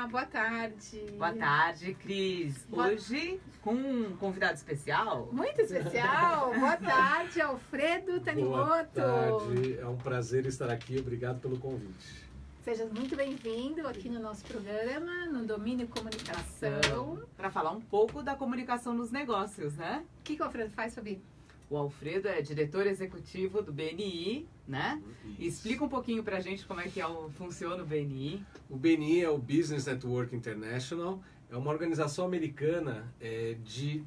Olá, boa tarde. Boa tarde, Cris. Hoje com um convidado especial. Muito especial. Boa tarde, Alfredo Tanimoto. Boa tarde, é um prazer estar aqui. Obrigado pelo convite. Seja muito bem-vindo aqui no nosso programa, no Domínio Comunicação. Para falar um pouco da comunicação nos negócios, né? O que o Alfredo faz, Fabi? O Alfredo é diretor executivo do BNI, né? Isso. Explica um pouquinho pra gente como é que funciona o BNI. O BNI é o Business Network International, é uma organização americana de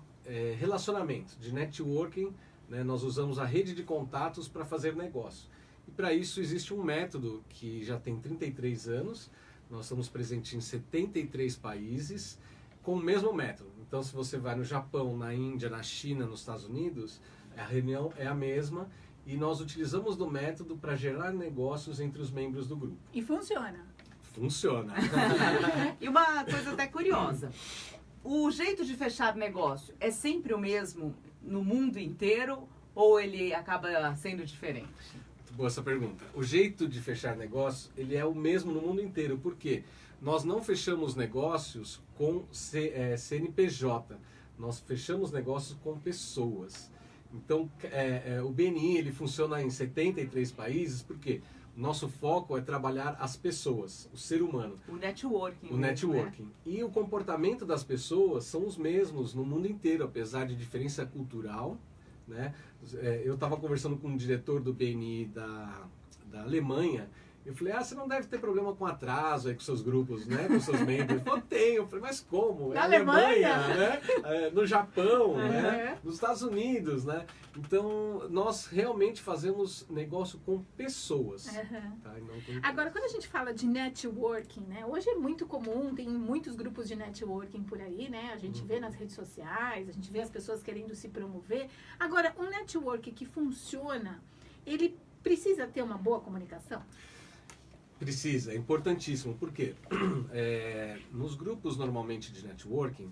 relacionamento, de networking, né? Nós usamos a rede de contatos para fazer negócio. E para isso existe um método que já tem 33 anos, nós estamos presentes em 73 países com o mesmo método. Então, se você vai no Japão, na Índia, na China, nos Estados Unidos, a reunião é a mesma e nós utilizamos do método para gerar negócios entre os membros do grupo. E funciona. Funciona. E uma coisa até curiosa. O jeito de fechar negócio é sempre o mesmo no mundo inteiro ou ele acaba sendo diferente? Boa essa pergunta. O jeito de fechar negócio, ele é o mesmo no mundo inteiro. Por quê? Nós não fechamos negócios com CNPJ. Nós fechamos negócios com pessoas. Então, o BNI ele funciona em 73 países porque o nosso foco é trabalhar as pessoas, o ser humano. O networking. O networking. Né? E o comportamento das pessoas são os mesmos no mundo inteiro, apesar de diferença cultural. Né? Eu estava conversando com um diretor do BNI da Alemanha. Eu falei, você não deve ter problema com atraso aí com seus grupos, né? Com seus membros. Ele falou, tenho. Eu falei, mas como? Na Alemanha, né? No Japão, né? Nos Estados Unidos, né? Então, nós realmente fazemos negócio com pessoas. Tá? Agora, quando a gente fala de networking, né? Hoje é muito comum, tem muitos grupos de networking por aí, né? A gente vê nas redes sociais, a gente vê as pessoas querendo se promover. Agora, um network que funciona, ele precisa ter uma boa comunicação? Precisa, é importantíssimo. Por quê? Nos grupos normalmente de networking,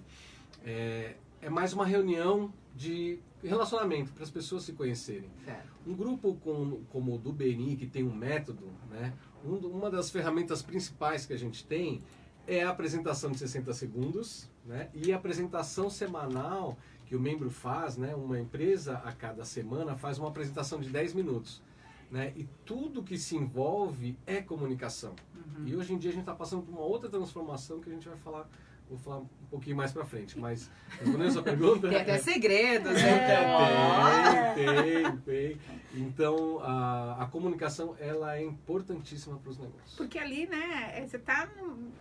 é mais uma reunião de relacionamento para as pessoas se conhecerem. Certo. Um grupo como o do BNI, que tem um método, né? Uma das ferramentas principais que a gente tem é a apresentação de 60 segundos, né? E a apresentação semanal que o membro faz, né? Uma empresa a cada semana faz uma apresentação de 10 minutos. Né? E tudo que se envolve é comunicação. E hoje em dia a gente está passando por uma outra transformação que a gente vou falar um pouquinho mais para frente. Mas, respondendo a sua pergunta... Tem até segredos, né? Tem. Então, a comunicação ela é importantíssima para os negócios. Porque ali, né, você está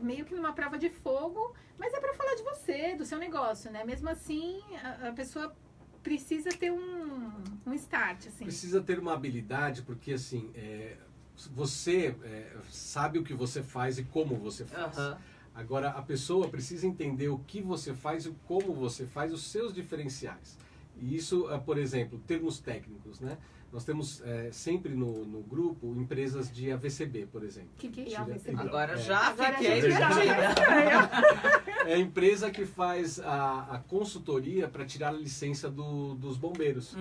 meio que numa prova de fogo, mas é para falar de você, do seu negócio, né? Mesmo assim, a pessoa precisa ter um start, assim. Precisa ter uma habilidade, porque assim, você sabe o que você faz e como você faz. Agora, a pessoa precisa entender o que você faz e como você faz, os seus diferenciais. E isso, por exemplo, termos técnicos, né? Nós temos sempre no grupo empresas de AVCB, por exemplo. O que é AVCB? Agora já fiquei. É a empresa que faz a consultoria para tirar a licença dos bombeiros.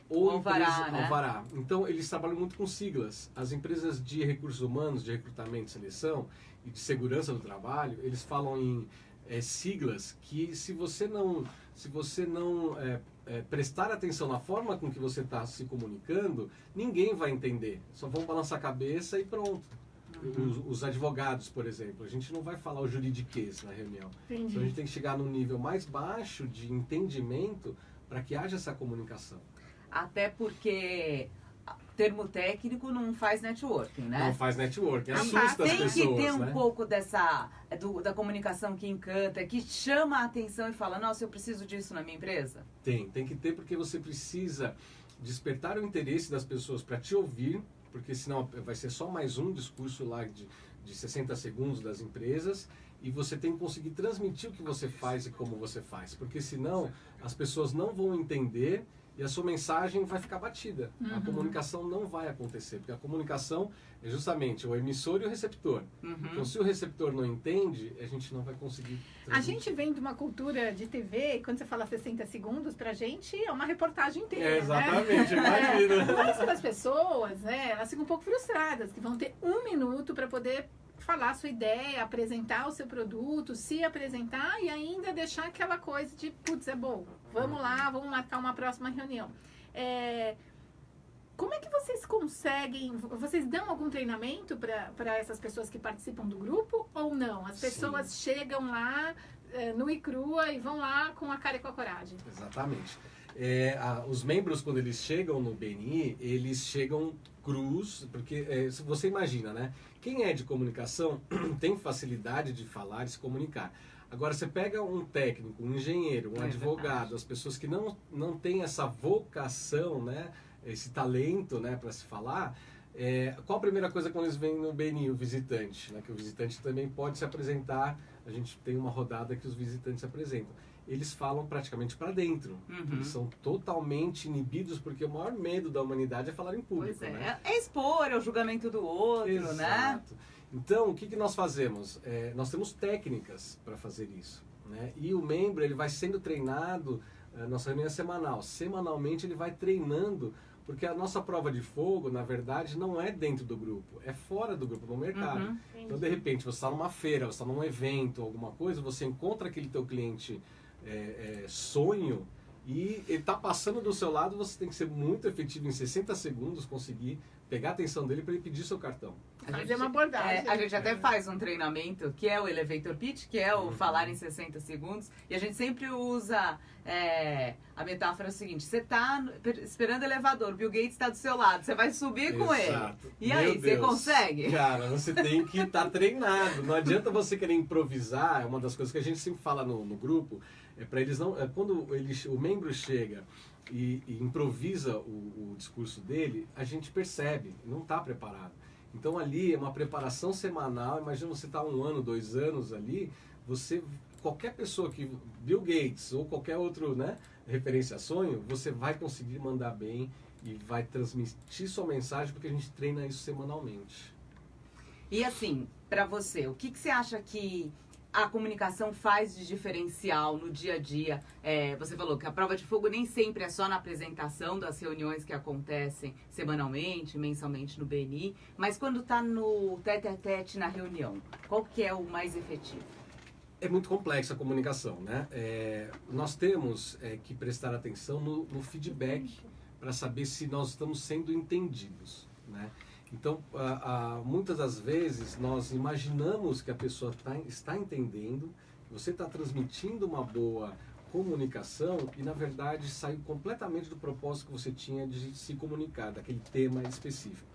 Ou Alvará, né? Alvará. Então, eles trabalham muito com siglas. As empresas de recursos humanos, de recrutamento e seleção e de segurança do trabalho, eles falam em siglas que se você não prestar atenção na forma com que você está se comunicando, ninguém vai entender. Só vão balançar a cabeça e pronto. Os advogados, por exemplo, a gente não vai falar o juridiquês na reunião. Entendi. Então a gente tem que chegar num nível mais baixo de entendimento para que haja essa comunicação. Até porque termo técnico não faz networking, né? Não faz networking, assusta as pessoas. Tem que ter um né? pouco da comunicação que encanta, que chama a atenção e fala, nossa, eu preciso disso na minha empresa? Tem que ter, porque você precisa despertar o interesse das pessoas para te ouvir, porque senão vai ser só mais um discurso lá de 60 segundos das empresas, e você tem que conseguir transmitir o que você faz e como você faz, porque senão as pessoas não vão entender e a sua mensagem vai ficar batida. A comunicação não vai acontecer, porque a comunicação é justamente o emissor e o receptor. Então, se o receptor não entende, a gente não vai conseguir transmitir. A gente vem de uma cultura de TV, e quando você fala 60 segundos, pra gente é uma reportagem inteira, exatamente, né? imagina. Mas para as pessoas, né, elas ficam um pouco frustradas, que vão ter 1 minuto para poder falar a sua ideia, apresentar o seu produto, se apresentar e ainda deixar aquela coisa de, putz, é bom, vamos lá, vamos marcar uma próxima reunião. Como é que vocês conseguem, vocês dão algum treinamento para essas pessoas que participam do grupo ou não? As pessoas chegam lá nua e crua e vão lá com a cara e com a coragem? Exatamente. Os membros, quando eles chegam no BNI, eles chegam crus, porque você imagina, né? Quem é de comunicação tem facilidade de falar e se comunicar. Agora, você pega um técnico, um engenheiro, um advogado, as pessoas que não têm essa vocação, né? Esse talento, né, para se falar, qual a primeira coisa quando eles vêm no BNI? O visitante, né? Que o visitante também pode se apresentar. A gente tem uma rodada que os visitantes se apresentam. Eles falam praticamente para dentro. Eles são totalmente inibidos, porque o maior medo da humanidade é falar em público. Pois é, né? é expor, é o julgamento do outro, Exato. né? Então, o que nós fazemos? Nós temos técnicas para fazer isso. Né? E o membro ele vai sendo treinado, nossa reunião é semanal. Semanalmente ele vai treinando, porque a nossa prova de fogo, na verdade, não é dentro do grupo, é fora do grupo, no mercado. Então, de repente, você está numa feira, você está num evento, alguma coisa, você encontra aquele teu cliente sonho e ele está passando do seu lado, você tem que ser muito efetivo em 60 segundos, conseguir pegar a atenção dele para ele pedir seu cartão. Fazer uma abordagem. A gente até faz um treinamento, que é o Elevator Pitch, que é o falar em 60 segundos. E a gente sempre usa a metáfora seguinte. Você está esperando o elevador, Bill Gates está do seu lado, você vai subir com ele. E Meu aí, você Deus. consegue? Cara, você tem que estar treinado. Não adianta você querer improvisar. É uma das coisas que a gente sempre fala no grupo. Para eles não... quando o membro chega e improvisa o discurso dele, a gente percebe, não está preparado. Então ali é uma preparação semanal. Imagina você estar 1 ano, 2 anos ali, qualquer pessoa que, Bill Gates ou qualquer outro, né, referência a sonho, você vai conseguir mandar bem e vai transmitir sua mensagem, porque a gente treina isso semanalmente. E assim, para você, o que você acha que a comunicação faz de diferencial no dia a dia? Você falou que a prova de fogo nem sempre é só na apresentação das reuniões que acontecem semanalmente, mensalmente no BNI, mas quando está no tete-a-tete na reunião, qual que é o mais efetivo? É muito complexa a comunicação, né? Nós temos que prestar atenção no feedback para saber se nós estamos sendo entendidos, né? Então, muitas das vezes, nós imaginamos que a pessoa está entendendo, você está transmitindo uma boa comunicação e, na verdade, saiu completamente do propósito que você tinha de se comunicar, daquele tema específico.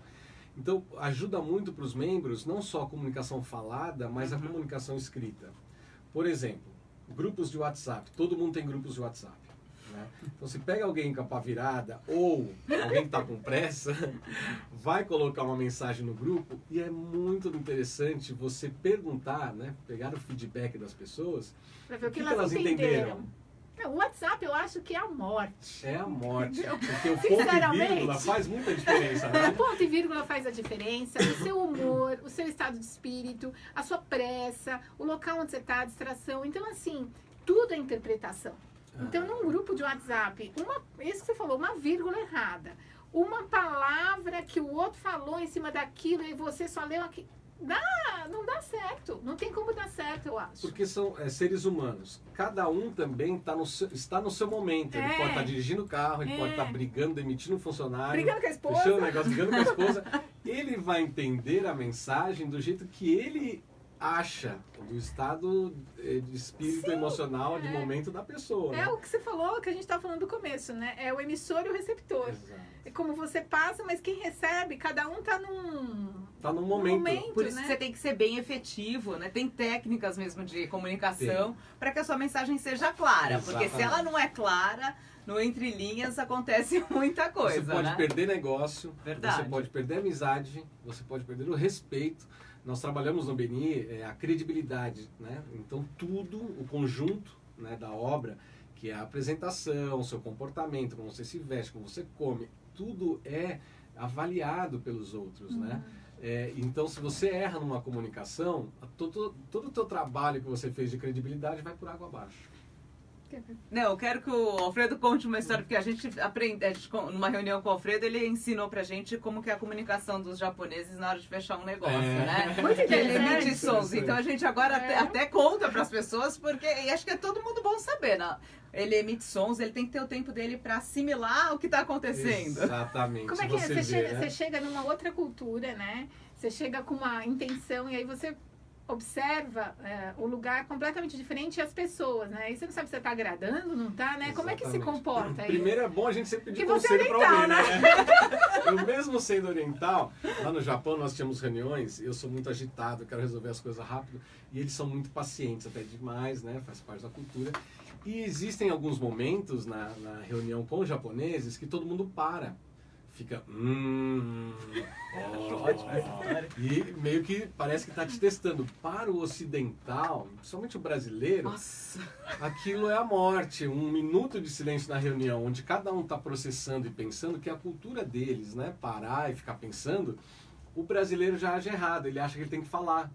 Então, ajuda muito para os membros, não só a comunicação falada, mas a comunicação escrita. Por exemplo, grupos de WhatsApp. Todo mundo tem grupos de WhatsApp. Né? Então, se pega alguém com a pá virada ou alguém que está com pressa, vai colocar uma mensagem no grupo e é muito interessante você perguntar, né? Pegar o feedback das pessoas, Para ver o que elas entenderam. O WhatsApp eu acho que é a morte. É a morte, porque o ponto e vírgula faz muita diferença, né? O ponto e vírgula faz a diferença, o seu humor, o seu estado de espírito, a sua pressa, o local onde você está, a distração. Então, assim, tudo é interpretação. Então, num grupo de WhatsApp, isso que você falou, uma vírgula errada, uma palavra que o outro falou em cima daquilo e você só leu aqui, não dá certo. Não tem como dar certo, eu acho. Porque são seres humanos. Cada um também está no seu momento. Ele pode estar dirigindo o carro, ele pode estar brigando, demitindo um funcionário, brigando com a esposa, fechando o negócio, brigando com a esposa. Ele vai entender a mensagem do jeito que ele acha, do estado de espírito emocional, de momento da pessoa. É, né? O que você falou, que a gente estava falando do começo, né? É o emissor e o receptor. Exato. É como você passa, mas quem recebe, cada um tá num momento. Por isso né? que você tem que ser bem efetivo, né? Tem técnicas mesmo de comunicação para que a sua mensagem seja clara. Exatamente. Porque se ela não é clara, no entre linhas acontece muita coisa. Você pode né? perder negócio, Verdade. você pode perder amizade, você pode perder o respeito. Nós trabalhamos no BNI a credibilidade, né? Então tudo, o conjunto, né, da obra, que é a apresentação, o seu comportamento, como você se veste, como você come, tudo é avaliado pelos outros, né? Então, se você erra numa comunicação, todo o teu trabalho que você fez de credibilidade vai por água abaixo. Não, eu quero que o Alfredo conte uma história, porque a gente aprende, numa reunião com o Alfredo, ele ensinou pra gente como que é a comunicação dos japoneses na hora de fechar um negócio, né? Muito Ele interessante. emite sons. Então a gente agora até conta pras pessoas, porque e acho que é todo mundo bom saber, né? Ele emite sons, ele tem que ter o tempo dele pra assimilar o que tá acontecendo. Exatamente. Como é que é? Você Você, vê, né? chega numa outra cultura, né? Você chega com uma intenção e aí você observa o lugar completamente diferente e as pessoas, né? E você não sabe se você tá agradando, não tá, né? Como é que se Exatamente. comporta aí? Primeiro é bom a gente sempre pedir Que você conselho é para oriental, alguém, né? Eu mesmo sendo oriental, lá no Japão nós tínhamos reuniões, eu sou muito agitado, quero resolver as coisas rápido, e eles são muito pacientes, até demais, né? Faz parte da cultura. E existem alguns momentos na reunião com os japoneses que todo mundo para. Fica, e meio que parece que tá te testando. Para o ocidental, principalmente o brasileiro, Nossa. aquilo é a morte. 1 minuto de silêncio na reunião, onde cada um tá processando e pensando, que é a cultura deles, né? Parar e ficar pensando. O brasileiro já age errado, ele acha que ele tem que falar,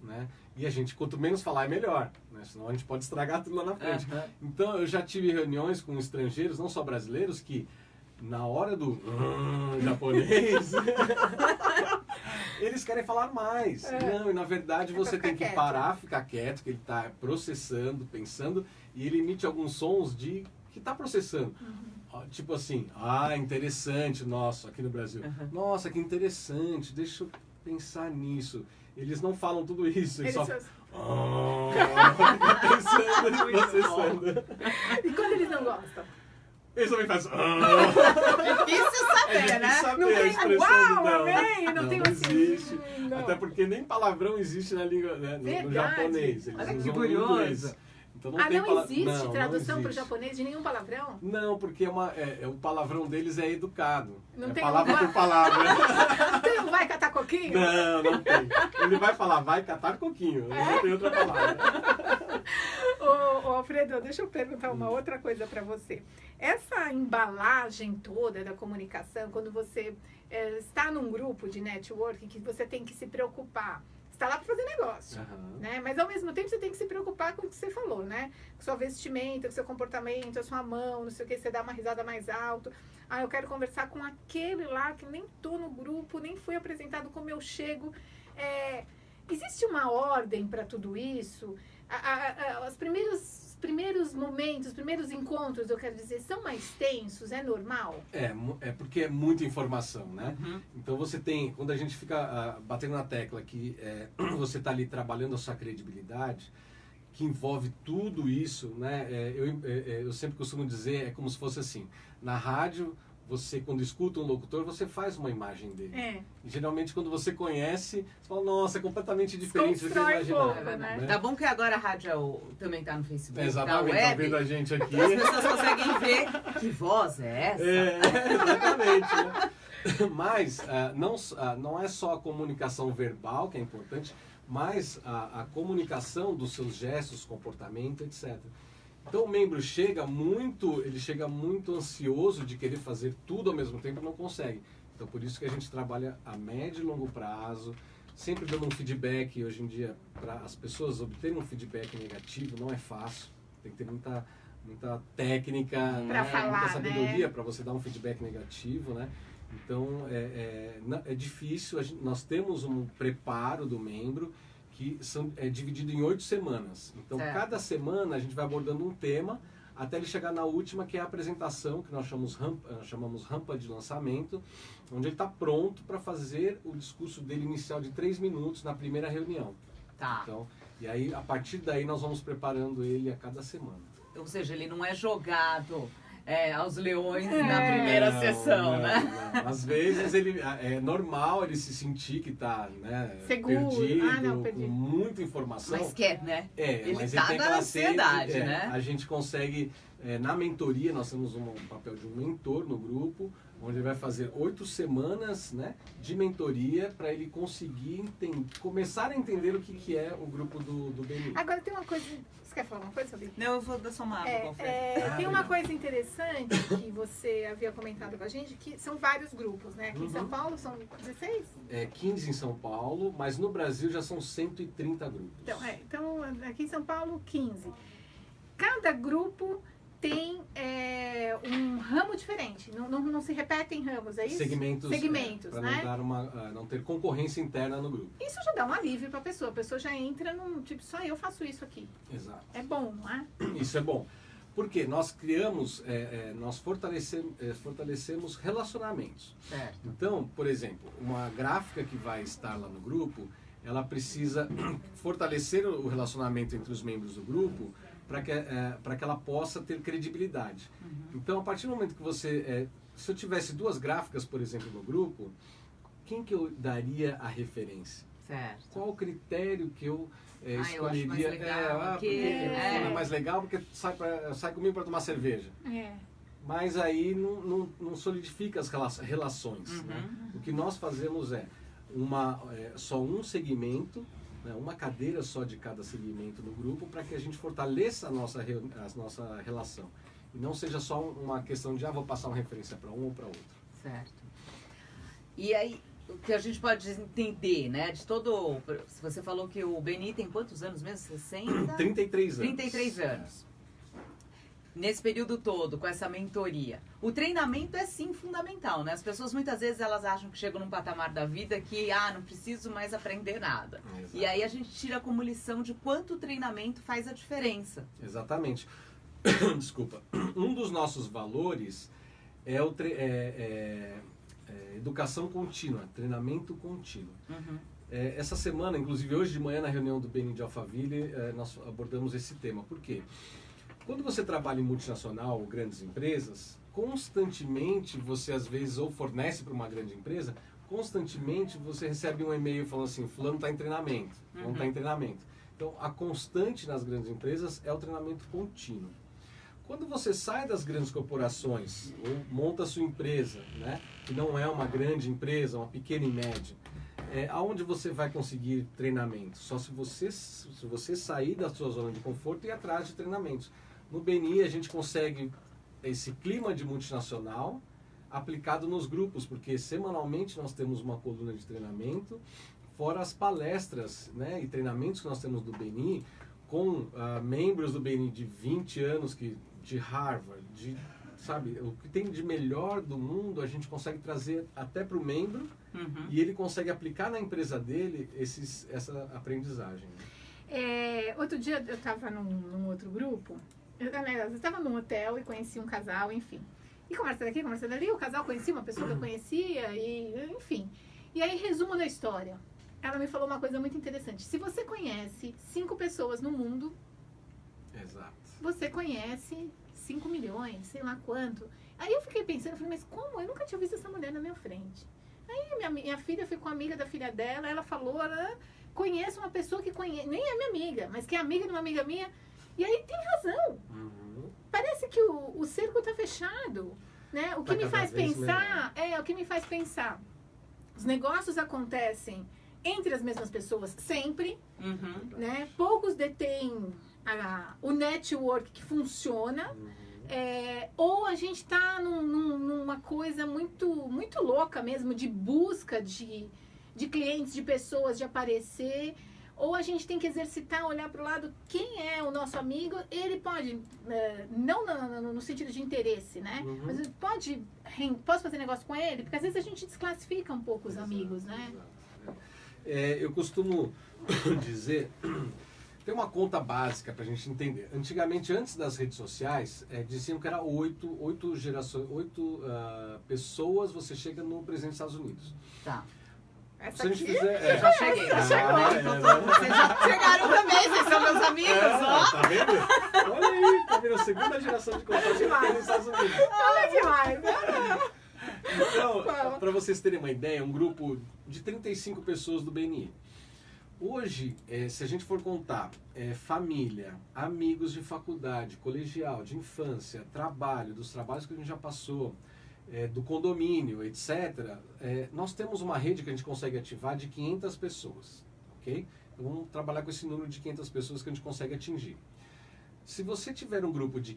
né? E a gente, quanto menos falar, é melhor, né? Senão a gente pode estragar tudo lá na frente. Então, eu já tive reuniões com estrangeiros, não só brasileiros, que na hora do japonês, eles querem falar mais. Não, e na verdade você tem que parar, ficar quieto, que ele está processando, pensando, e ele emite alguns sons de que está processando. Tipo assim, interessante, nossa, aqui no Brasil. Nossa, que interessante, deixa eu pensar nisso. Eles não falam tudo isso, eles só... pensando, processando. E quando eles não gostam? Eles também fazem... Difícil saber, né? Não tem uau, amém, não tem existe. não. Até porque nem palavrão existe na língua, né, no japonês. Eles Olha que usam curioso. o inglês. Então não tem não existe não, tradução não para o existe. japonês de nenhum palavrão? Não, porque o palavrão deles é educado. Não é tem palavra por palavra. Tem um vai catar coquinho? Não tem. Ele vai falar, vai catar coquinho. Não tem outra palavra. Ô, Alfredo, deixa eu perguntar uma outra coisa para você. Essa embalagem toda da comunicação, quando você está num grupo de networking, que você tem que se preocupar, você está lá para fazer negócio, né? Mas ao mesmo tempo você tem que se preocupar com o que você falou, né? Com sua vestimenta, com seu comportamento, a sua mão, não sei o que, você dá uma risada mais alto. Eu quero conversar com aquele lá que nem tô no grupo, nem foi apresentado como eu chego. Existe uma ordem para tudo isso? Os primeiros momentos, os primeiros encontros, eu quero dizer, são mais tensos? É normal? É porque é muita informação, né? Então você tem, quando a gente fica batendo na tecla que você está ali trabalhando a sua credibilidade, que envolve tudo isso, né? Eu sempre costumo dizer, é como se fosse assim, na rádio, você quando escuta um locutor, você faz uma imagem dele. E geralmente quando você conhece, você fala, nossa, é completamente diferente do que eu imaginava. né? Tá bom que agora a rádio também tá no Facebook, exatamente, tá tá web. vendo a gente aqui. As pessoas conseguem ver que voz é essa. Exatamente. Né? Mas não é só a comunicação verbal que é importante, mas a comunicação dos seus gestos, comportamento, etc. Então o membro chega muito ansioso de querer fazer tudo ao mesmo tempo e não consegue. Então por isso que a gente trabalha a médio e longo prazo, sempre dando um feedback. Hoje em dia, para as pessoas obterem um feedback negativo não é fácil, tem que ter muita técnica, pra falar, muita sabedoria, né? para você dar um feedback negativo, né? Então é difícil, nós temos um preparo do membro que é dividido em 8 semanas. Então, cada semana a gente vai abordando um tema até ele chegar na última, que é a apresentação, que nós chamamos rampa de lançamento, onde ele está pronto para fazer o discurso dele inicial de 3 minutos na primeira reunião. Então, e aí, a partir daí, nós vamos preparando ele a cada semana. Ou seja, ele não é jogado aos leões na primeira sessão, né? Não. Às vezes é normal ele se sentir que está, né, seguro, perdido, com muita informação. Mas quer, né? Ele mas tá ele tem na ansiedade, sede, né? A gente consegue, na mentoria, nós temos um papel de um mentor no grupo, onde ele vai fazer 8 semanas, né, de mentoria para ele conseguir começar a entender o que é o grupo do BNI. Agora tem uma coisa... Você quer falar uma coisa sobre isso? Não, eu vou dar só uma água. Tem uma coisa interessante que você havia comentado com a gente, que são vários grupos, né? Aqui em São Paulo são 16? 15 em São Paulo, mas no Brasil já são 130 grupos. Então, aqui em São Paulo, 15. cada grupo tem um ramo diferente. Não se repetem ramos, é isso? Segmentos, para né? Não ter concorrência interna no grupo. Isso já dá um alívio para a pessoa já entra num tipo, só eu faço isso aqui. Exato. É bom, não é? Isso é bom. Porque nós criamos, nós fortalecemos relacionamentos. Certo. Então, por exemplo, uma gráfica que vai estar lá no grupo, ela precisa fortalecer o relacionamento entre os membros do grupo para que ela possa ter credibilidade. Então, a partir do momento que você... se eu tivesse 2 gráficas, por exemplo, no grupo, quem que eu daria a referência? Certo. Qual o critério que eu escolheria? Eu acho mais legal, é mais legal porque sai comigo para tomar cerveja. Mas aí não solidifica as relações. Né? O que nós fazemos só um segmento, né, uma cadeira só de cada segmento no grupo para que a gente fortaleça a nossa relação. E não seja só uma questão de, vou passar uma referência para um ou para outro. Certo. E aí, o que a gente pode entender, né, de todo... Você falou que o BNI tem quantos anos mesmo? 60? 33 anos. 33 anos. Nesse período todo, com essa mentoria, o treinamento é sim fundamental, né? As pessoas muitas vezes elas acham que chegam num patamar da vida que, não preciso mais aprender nada. Exato. E aí a gente tira como lição de quanto o treinamento faz a diferença. Exatamente. Desculpa. Um dos nossos valores é educação contínua, treinamento contínuo. Essa semana, inclusive hoje de manhã na reunião do BNI de Alphaville, nós abordamos esse tema. Por quê? Quando você trabalha em multinacional ou grandes empresas, constantemente você às vezes ou fornece para uma grande empresa, constantemente você recebe um e-mail falando assim, fulano está em treinamento, fulano está em treinamento. Então, a constante nas grandes empresas é o treinamento contínuo. Quando você sai das grandes corporações ou monta a sua empresa, né, que não é uma grande empresa, uma pequena e média, aonde você vai conseguir treinamento? Só se você sair da sua zona de conforto e ir atrás de treinamentos. No BNI a gente consegue esse clima de multinacional aplicado nos grupos, porque semanalmente nós temos uma coluna de treinamento, fora as palestras, né, e treinamentos que nós temos do BNI, com membros do BNI de 20 anos, de Harvard, o que tem de melhor do mundo, a gente consegue trazer até para o membro e ele consegue aplicar na empresa dele essa aprendizagem. Outro dia eu estava num outro grupo, eu estava num hotel e conheci um casal, enfim. E conversa daqui, conversa dali, o casal conhecia uma pessoa que eu conhecia, enfim. E aí, resumo da história. Ela me falou uma coisa muito interessante. Se você conhece 5 pessoas no mundo, exato, você conhece 5 milhões, sei lá quanto. Aí eu fiquei pensando, falei, mas como? Eu nunca tinha visto essa mulher na minha frente. Aí minha filha ficou amiga da filha dela, ela falou, conheço uma pessoa que nem é minha amiga, mas que é amiga de uma amiga minha. E aí tem razão. Parece que o cerco está fechado. Né? O que me faz pensar, o que me faz pensar. Os negócios acontecem entre as mesmas pessoas sempre, né? Poucos detêm o network que funciona, ou a gente está numa coisa muito, muito louca mesmo, de busca de clientes, de pessoas, de aparecer, ou a gente tem que exercitar, olhar para o lado, quem é o nosso amigo, ele pode, não no sentido de interesse, né? Mas ele posso fazer negócio com ele? Porque às vezes a gente desclassifica um pouco os amigos, né? Eu costumo dizer, tem uma conta básica para a gente entender. Antigamente, antes das redes sociais, diziam que era 8 pessoas você chega no presidente dos Estados Unidos. Tá. Se a gente fizer, eu já cheguei. Vocês já chegaram também, vocês são meus amigos, ó. Tá vendo? Olha aí, tá vendo? A segunda geração de contato que tem nos Estados Unidos. Olha demais. Então, para vocês terem uma ideia, um grupo de 35 pessoas do BNI. Hoje, se a gente for contar família, amigos de faculdade, colegial, de infância, trabalho, dos trabalhos que a gente já passou, do condomínio, etc., nós temos uma rede que a gente consegue ativar de 500 pessoas, ok? Então, vamos trabalhar com esse número de 500 pessoas que a gente consegue atingir. Se você tiver um grupo de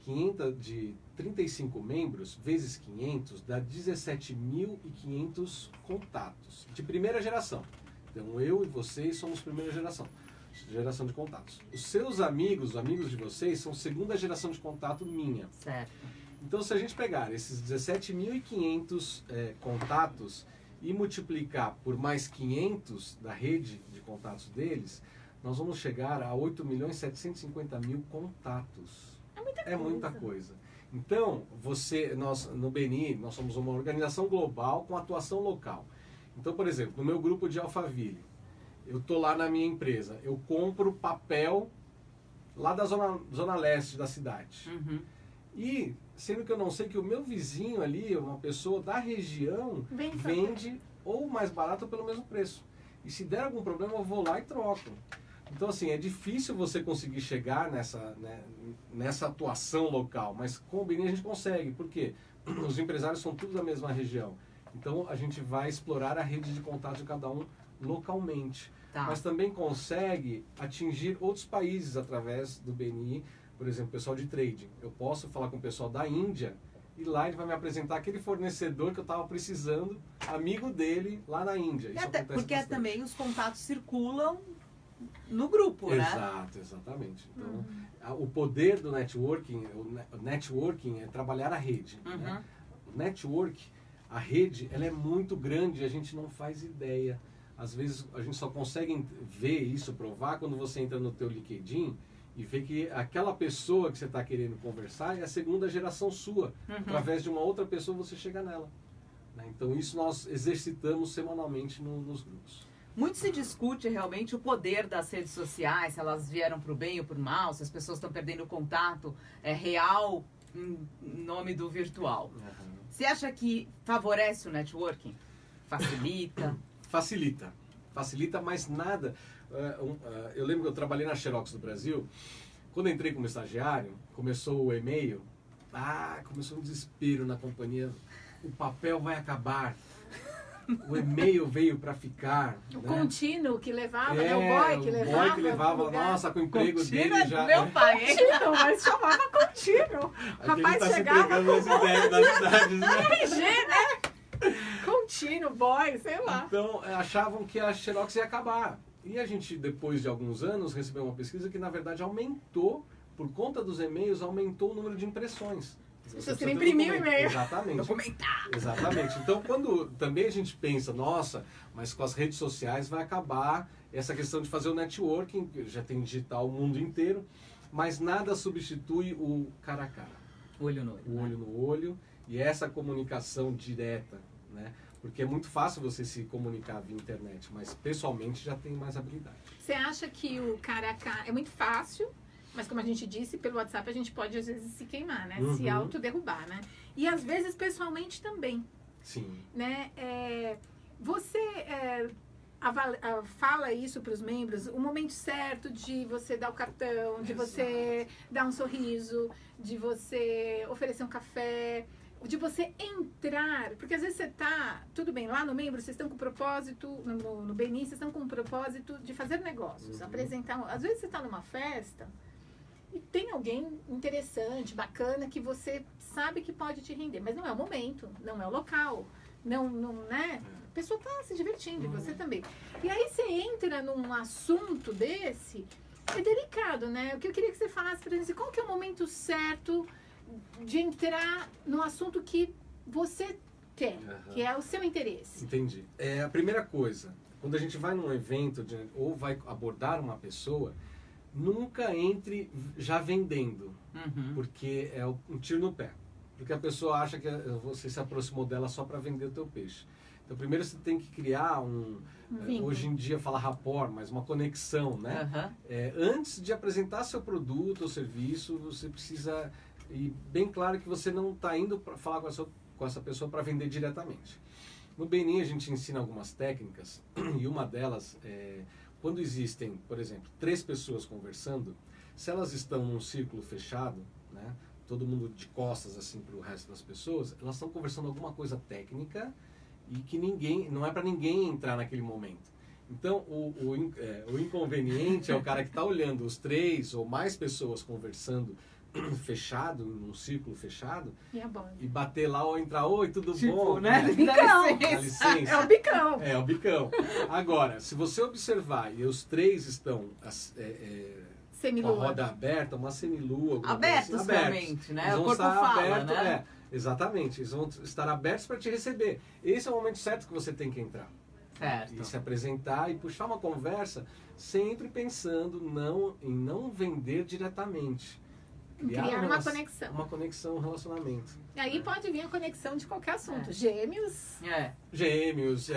35 membros, vezes 500, dá 17.500 contatos, de primeira geração. Então, eu e vocês somos primeira geração. geração de contatos. Os seus amigos, os amigos de vocês, são segunda geração de contato minha. Certo. Então, se a gente pegar esses 17.500 contatos e multiplicar por mais 500 da rede de contatos deles, nós vamos chegar a 8.750.000 contatos. É muita coisa. Então, nós no BNI, nós somos uma organização global com atuação local. Então, por exemplo, no meu grupo de Alphaville, eu estou lá na minha empresa, eu compro papel lá da zona leste da cidade. Uhum. E, sendo que eu não sei que o meu vizinho ali, uma pessoa da região, vende ou mais barato ou pelo mesmo preço. E se der algum problema, eu vou lá e troco. Então, assim, é difícil você conseguir chegar nessa atuação local, mas com o BNI a gente consegue. Por quê? Os empresários são todos da mesma região. Então, a gente vai explorar a rede de contato de cada um localmente. Tá. Mas também consegue atingir outros países através do BNI. Por exemplo, o pessoal de trading. Eu posso falar com o pessoal da Índia e lá ele vai me apresentar aquele fornecedor que eu estava precisando, amigo dele, lá na Índia. Isso acontece Porque bastante. também os contatos circulam no grupo, né? Exato, exatamente. Então, o poder do networking, o networking é trabalhar a rede. Né? O network, a rede, ela é muito grande e a gente não faz ideia. Às vezes a gente só consegue ver isso, provar, quando você entra no teu LinkedIn e vê que aquela pessoa que você está querendo conversar é a segunda geração sua. Através de uma outra pessoa você chega nela. Né? Então isso nós exercitamos semanalmente nos grupos. Muito se discute realmente o poder das redes sociais, se elas vieram para o bem ou para o mal, se as pessoas estão perdendo o contato real em nome do virtual. Você acha que favorece o networking? Facilita? Facilita, mas nada. Eu lembro que eu trabalhei na Xerox do Brasil. Quando eu entrei como estagiário, começou o e-mail. Começou um desespero na companhia. O papel vai acabar. O e-mail veio para ficar. O né? contínuo que levava, né? O boy que levava. O boy que levava, nossa, com o emprego dele já. Meu pai, hein? Contínuo, mas chamava contínuo. O rapaz tá chegava se as ideias das cidades, né? RG, né? Contínuo, boy, sei lá. Então, achavam que a Xerox ia acabar. E a gente, depois de alguns anos, recebeu uma pesquisa que, na verdade, aumentou, por conta dos e-mails, aumentou o número de impressões. As pessoas querem imprimir o e-mail. Exatamente. Documentar. Exatamente. Então, quando também a gente pensa, nossa, mas com as redes sociais vai acabar essa questão de fazer o networking, que já tem digital o mundo inteiro, mas nada substitui o cara a cara. Olho no olho. O olho no olho e essa comunicação direta, né? Porque é muito fácil você se comunicar via internet, mas pessoalmente já tem mais habilidade. Você acha que o cara a cara é muito fácil, mas como a gente disse, pelo WhatsApp a gente pode às vezes se queimar, né? Se autoderrubar, né? E às vezes pessoalmente também. Sim. Né? Você fala isso para os membros, o momento certo de você dar o cartão, de você dar um sorriso, de você oferecer um café, de você entrar, porque às vezes você tá, tudo bem, lá no membro, vocês estão com o propósito, no BNI, vocês estão com o propósito de fazer negócios, apresentar, às vezes você está numa festa e tem alguém interessante, bacana, que você sabe que pode te render, mas não é o momento, não é o local, não né? A pessoa está se divertindo, e você também. E aí você entra num assunto desse, é delicado, né? O que eu queria que você falasse pra gente, qual que é o momento certo de entrar no assunto que você quer, que é o seu interesse? Entendi. A primeira coisa, quando a gente vai num evento ou vai abordar uma pessoa, nunca entre já vendendo, porque é um tiro no pé. Porque a pessoa acha que você se aproximou dela só para vender o teu peixe. Então, primeiro você tem que criar hoje em dia fala rapport, mas uma conexão, né? Antes de apresentar seu produto ou serviço, você precisa ir bem claro que você não está indo para falar com essa pessoa para vender diretamente. No BNI a gente ensina algumas técnicas e uma delas é quando existem, por exemplo, 3 pessoas conversando, se elas estão num círculo fechado, né? Todo mundo de costas assim para o resto das pessoas, elas estão conversando alguma coisa técnica e que não é para ninguém entrar naquele momento. Então, o inconveniente é o cara que está olhando os 3 ou mais pessoas conversando fechado, num círculo fechado, E é bom. e bater lá ou entrar, oi, tudo Tipo, bom? né? Bicão. Dá Dá licença. licença. É o bicão. É o bicão. Agora, se você observar e os três estão com a Semilua. roda aberta, uma semilua, alguma coisa Abertos assim, realmente, né? Eles O vão corpo estar fala, aberto, né? exatamente. Eles vão estar abertos para te receber. Esse é o momento certo que você tem que entrar. Certo. E se apresentar e puxar uma conversa, sempre pensando em não vender diretamente. Criar uma conexão. Uma conexão, um relacionamento. E aí pode vir a conexão de qualquer assunto. É. Gêmeos. Gêmeos,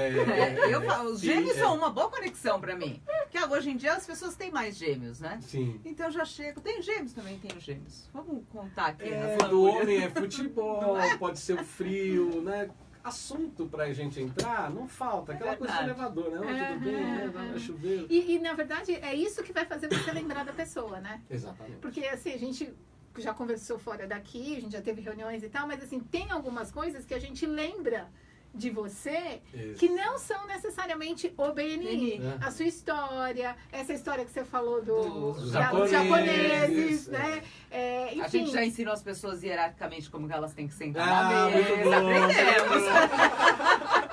Eu falo, os gêmeos fi- são uma boa conexão pra mim. Porque hoje em dia as pessoas têm mais gêmeos, né? Sim. Então eu já chego. Tem gêmeos também, tenho gêmeos. Vamos contar aqui É, nas do lamúrias. homem é futebol, pode ser o frio, né? Assunto pra gente entrar, não falta. Aquela coisa do verdade. elevador, né? Oi, tudo bem, né? Vai chover. E, na verdade, é isso que vai fazer você lembrar da pessoa, né? Exatamente. Porque, assim, a gente já conversou fora daqui, a gente já teve reuniões e tal, mas, assim, tem algumas coisas que a gente lembra de você Isso. que não são necessariamente o BNI. É. A sua história, essa história que você falou Dos dos japoneses, japoneses, é. né? É, enfim, A gente já ensinou as pessoas hierarquicamente como que elas têm que sentar Ah, na mesa. muito bom. Aprendemos.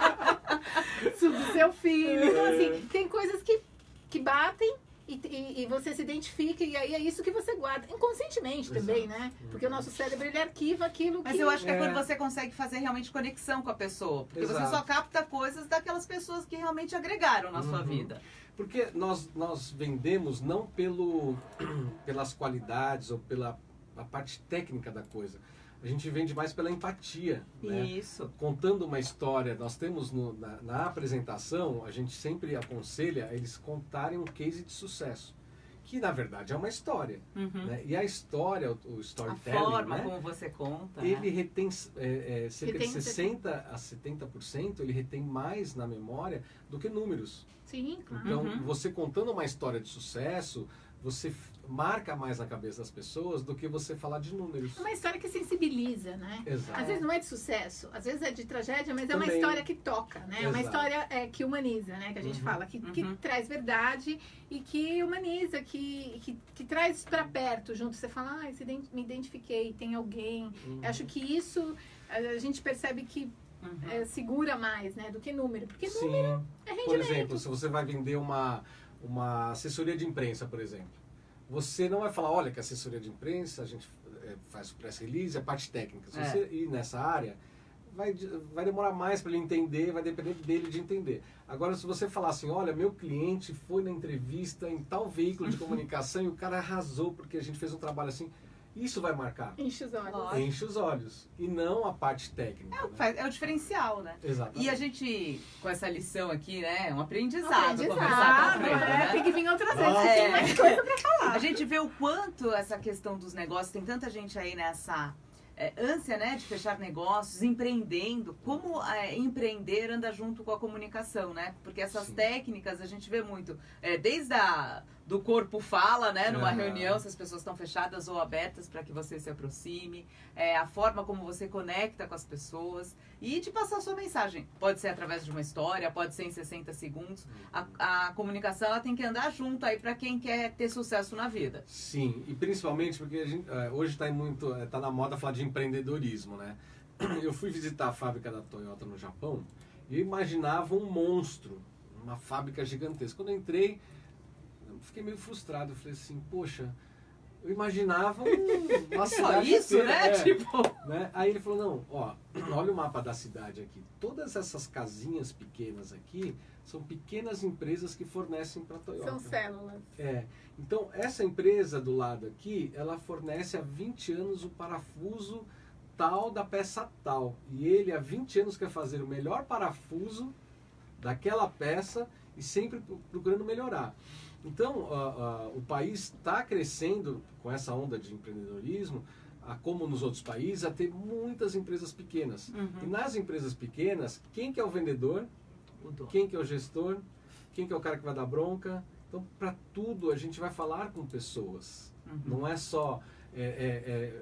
do seu filho. Então, assim, tem coisas que batem e você se identifica e aí é isso que você guarda. Inconscientemente também, Exato. né? Porque o nosso cérebro, ele arquiva aquilo Mas que... eu acho que é É. quando você consegue fazer realmente conexão com a pessoa. Porque você Exato. só capta coisas daquelas pessoas que realmente agregaram na sua Uhum. vida. Porque nós vendemos não pelas qualidades ou pela a parte técnica da coisa. A gente vende mais pela empatia, né? Isso. Contando uma história, nós temos na apresentação, a gente sempre aconselha eles contarem um case de sucesso, que na verdade é uma história, Uhum. né? E a história, o A storytelling, forma né? como você conta. Ele né? retém cerca de Retém 60% a 70%, ele retém mais na memória do que números. Sim, claro. Então, Uhum. você contando uma história de sucesso, você marca mais na cabeça das pessoas do que você falar de números. É uma história que sensibiliza, né? Exato. Às vezes não é de sucesso, às vezes é de tragédia, mas é uma Também. história que toca, né? É uma Exato. história que humaniza, né? Que a gente Uhum. fala, que Uhum. traz verdade e que humaniza, que traz pra perto junto. Você fala, me identifiquei, tem alguém. Uhum. Acho que isso a gente percebe que Uhum. segura mais, né? Do que número. Porque Sim. número é Por rendimento. exemplo, se você vai vender uma assessoria de imprensa, por exemplo, você não vai falar, olha, que a assessoria de imprensa, a gente faz o press release, a parte técnica. Se você ir nessa área, vai demorar mais para ele entender, vai depender dele de entender. Agora, se você falar assim, olha, meu cliente foi na entrevista em tal veículo de comunicação e o cara arrasou porque a gente fez um trabalho assim, isso vai marcar. Enche os olhos. Lógico. Enche os olhos. E não a parte técnica. né? É o diferencial, né? Exatamente. E a gente, com essa lição aqui, né? Um aprendizado, Aprendizado, conversar com a Fran, né? né? Tem que vir outras vezes, Nossa. tem mais coisa pra falar. A gente vê o quanto essa questão dos negócios, tem tanta gente aí nessa ânsia, né, de fechar negócios, empreendendo, como empreender anda junto com a comunicação, né? Porque essas Sim. técnicas a gente vê muito, desde do corpo fala, né, numa Aham. reunião, se as pessoas estão fechadas ou abertas para que você se aproxime, a forma como você conecta com as pessoas e de passar a sua mensagem. Pode ser através de uma história, pode ser em 60 segundos. A comunicação ela tem que andar junto aí para quem quer ter sucesso na vida. Sim, e principalmente porque a gente, hoje está na moda falar de empreendedorismo, né? Eu fui visitar a fábrica da Toyota no Japão e eu imaginava um monstro, uma fábrica gigantesca. Quando eu entrei, eu fiquei meio frustrado. Eu falei assim, poxa, eu imaginava uma Só cidade isso, inteira, né? Tipo, né? Aí ele falou, não, ó, olha o mapa da cidade aqui. Todas essas casinhas pequenas aqui são pequenas empresas que fornecem para a Toyota. São células. Então, essa empresa do lado aqui, ela fornece há 20 anos o parafuso tal da peça tal. E ele há 20 anos quer fazer o melhor parafuso daquela peça e sempre procurando melhorar. Então, o país está crescendo com essa onda de empreendedorismo, como nos outros países, a ter muitas empresas pequenas. E nas empresas pequenas, quem que é o vendedor? Quem que é o gestor? Quem que é o cara que vai dar bronca? Então, para tudo, a gente vai falar com pessoas. Não é só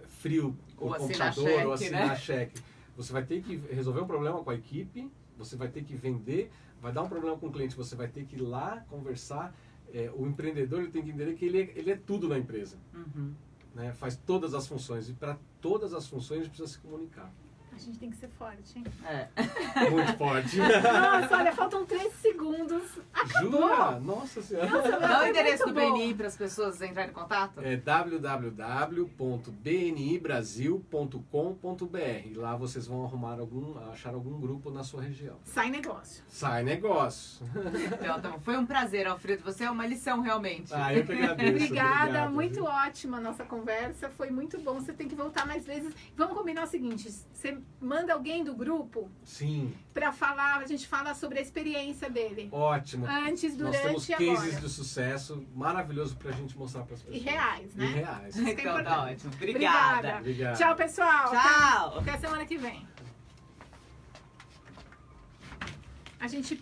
frio Ou por assinar computador ou cheque, assinar né? cheque. Você vai ter que resolver um problema com a equipe, você vai ter que vender, vai dar um problema com o cliente, você vai ter que ir lá conversar. O empreendedor ele tem que entender que ele é tudo na empresa. né, faz todas as funções. E para todas as funções a gente precisa se comunicar. A gente tem que ser forte, hein? Muito forte. Nossa, olha, faltam 3 segundos. Jura? Nossa Senhora. Nossa, Dá o foi endereço do muito bom. BNI para as pessoas entrarem em contato? É www.bnibrasil.com.br. Lá vocês vão achar algum grupo na sua região. Sai negócio. Sai negócio. Então, foi um prazer, Alfredo. Você é uma lição, realmente. Eu que agradeço. Obrigada, Obrigado, muito viu? ótima a nossa conversa, foi muito bom. Você tem que voltar mais vezes. Vamos combinar o seguinte: você manda alguém do grupo Sim, para falar, a gente fala sobre a experiência dele. ótimo. Antes, Nós temos durante e cases agora. de sucesso maravilhoso pra gente mostrar para as E pessoas. reais, né? E reais. Isso é Então tá importante. ótimo. Obrigada. Obrigado. Tchau, pessoal. Tchau. Até semana que vem. A gente